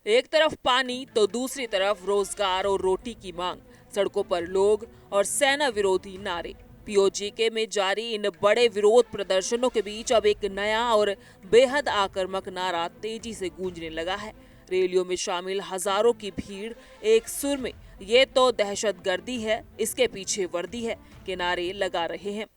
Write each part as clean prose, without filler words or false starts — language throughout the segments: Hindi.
एक तरफ पानी तो दूसरी तरफ रोजगार और रोटी की मांग। सड़कों पर लोग और सेना विरोधी नारे। पीओजेके में जारी इन बड़े विरोध प्रदर्शनों के बीच अब एक नया और बेहद आक्रामक नारा तेजी से गूंजने लगा है। रैलियों में शामिल हजारों की भीड़ एक सुर में ये तो दहशतगर्दी है, इसके पीछे वर्दी है के नारे लगा रहे हैं।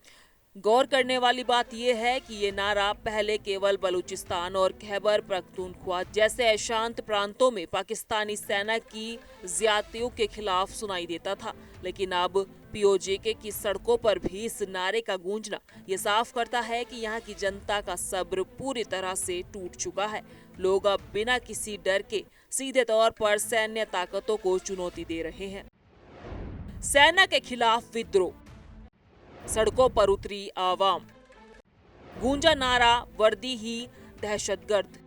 गौर करने वाली बात यह है कि ये नारा पहले केवल बलूचिस्तान और खैबर पख्तूनख्वा जैसे अशांत प्रांतों में पाकिस्तानी सेना की ज्यादतियों के खिलाफ सुनाई देता था, लेकिन अब पीओजेके की सड़कों पर भी इस नारे का गूंजना ये साफ करता है कि यहाँ की जनता का सब्र पूरी तरह से टूट चुका है। लोग अब बिना किसी डर के सीधे तौर पर सैन्य ताकतों को चुनौती दे रहे हैं। सेना के खिलाफ विद्रोह, सड़कों पर उतरी आवाम, गूंजा नारा वर्दी ही दहशतगर्द।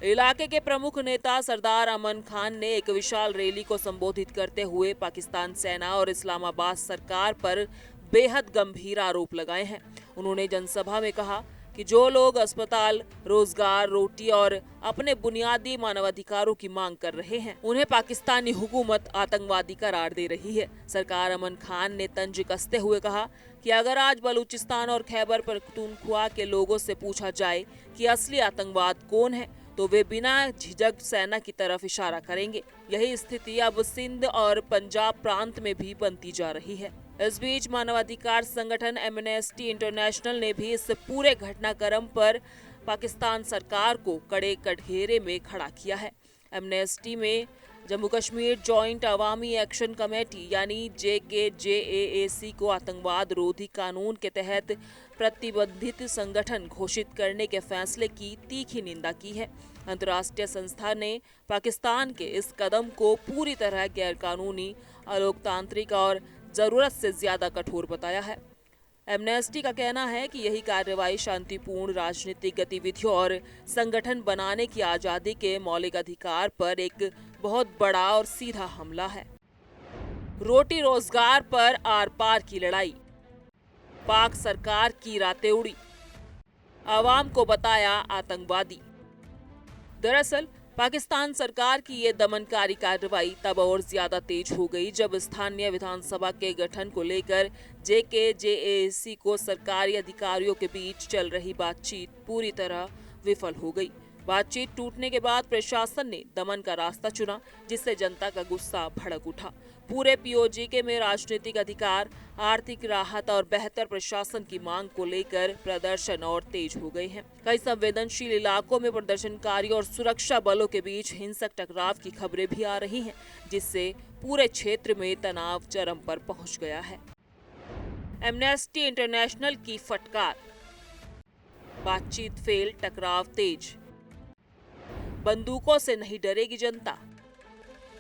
इलाके के प्रमुख नेता सरदार अमन खान ने एक विशाल रैली को संबोधित करते हुए पाकिस्तान सेना और इस्लामाबाद सरकार पर बेहद गंभीर आरोप लगाए हैं। उन्होंने जनसभा में कहा कि जो लोग अस्पताल, रोजगार, रोटी और अपने बुनियादी मानवाधिकारों की मांग कर रहे हैं, उन्हें पाकिस्तानी हुकूमत आतंकवादी करार दे रही है। सरकार अमन खान ने तंज कसते हुए कहा कि अगर आज बलूचिस्तान और खैबर पख्तूनख्वा के लोगों से पूछा जाए कि असली आतंकवाद कौन है, तो वे बिना झिझक सेना की तरफ इशारा करेंगे। यही स्थिति अब सिंध और पंजाब प्रांत में भी बनती जा रही है। इस बीच मानवाधिकार संगठन एमनेस्टी इंटरनेशनल ने भी इस पूरे घटनाक्रम पर पाकिस्तान सरकार को कड़े कटघरे में खड़ा किया है। एमनेस्टी में जम्मू कश्मीर जॉइंट अवामी एक्शन कमेटी यानी JKJAAC को आतंकवाद रोधी कानून के तहत प्रतिबंधित संगठन घोषित करने के फैसले की तीखी निंदा की है। अंतर्राष्ट्रीय संस्था ने पाकिस्तान के इस कदम को पूरी तरह गैरकानूनी, अलोकतांत्रिक और जरूरत से ज्यादा कठोर बताया है। एमनेस्टी का कहना है कि यही कार्रवाई शांतिपूर्ण राजनीतिक गतिविधियों और संगठन बनाने की आजादी के मौलिक अधिकार पर एक बहुत बड़ा और सीधा हमला है। रोटी रोजगार पर आर पार की लड़ाई, पाक सरकार की रातें उड़ी, आवाम को बताया आतंकवादी। दरअसल पाकिस्तान सरकार की ये दमनकारी कार्रवाई तब और ज्यादा तेज हो गई जब स्थानीय विधानसभा के गठन को लेकर JKJAAC को सरकारी अधिकारियों के बीच चल रही बातचीत पूरी तरह विफल हो गई। बातचीत टूटने के बाद प्रशासन ने दमन का रास्ता चुना, जिससे जनता का गुस्सा भड़क उठा। पूरे पीओजेके में राजनीतिक अधिकार, आर्थिक राहत और बेहतर प्रशासन की मांग को लेकर प्रदर्शन और तेज हो गए हैं। कई संवेदनशील इलाकों में प्रदर्शनकारियों और सुरक्षा बलों के बीच हिंसक टकराव की खबरें भी आ रही हैं, जिससे पूरे क्षेत्र में तनाव चरम पर पहुंच गया है। एमनेस्टी इंटरनेशनल की फटकार, बातचीत फेल, टकराव तेज, बंदूकों से नहीं डरेगी जनता।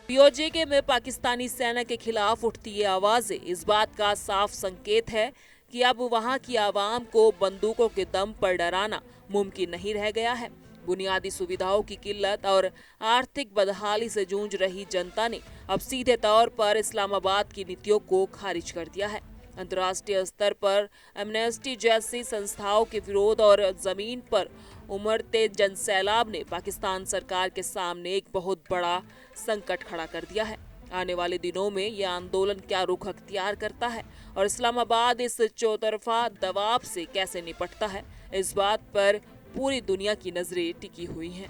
पीओजेके में पाकिस्तानी सेना के खिलाफ उठती ये आवाजें इस बात का साफ संकेत है कि अब वहां की आवाम को बंदूकों के दम पर डराना मुमकिन नहीं रह गया है। बुनियादी सुविधाओं की किल्लत और आर्थिक बदहाली से जूझ रही जनता ने अब सीधे तौर पर इस्लामाबाद की नीतियों को खारिज कर दिया है। अंतर्राष्ट्रीय स्तर पर एमनेस्टी जैसी संस्थाओं के विरोध और जमीन पर उमड़ते जनसैलाब ने पाकिस्तान सरकार के सामने एक बहुत बड़ा संकट खड़ा कर दिया है। आने वाले दिनों में यह आंदोलन क्या रुख अख्तियार करता है और इस्लामाबाद इस चौतरफा दबाव से कैसे निपटता है, इस बात पर पूरी दुनिया की नजरें टिकी हुई हैं।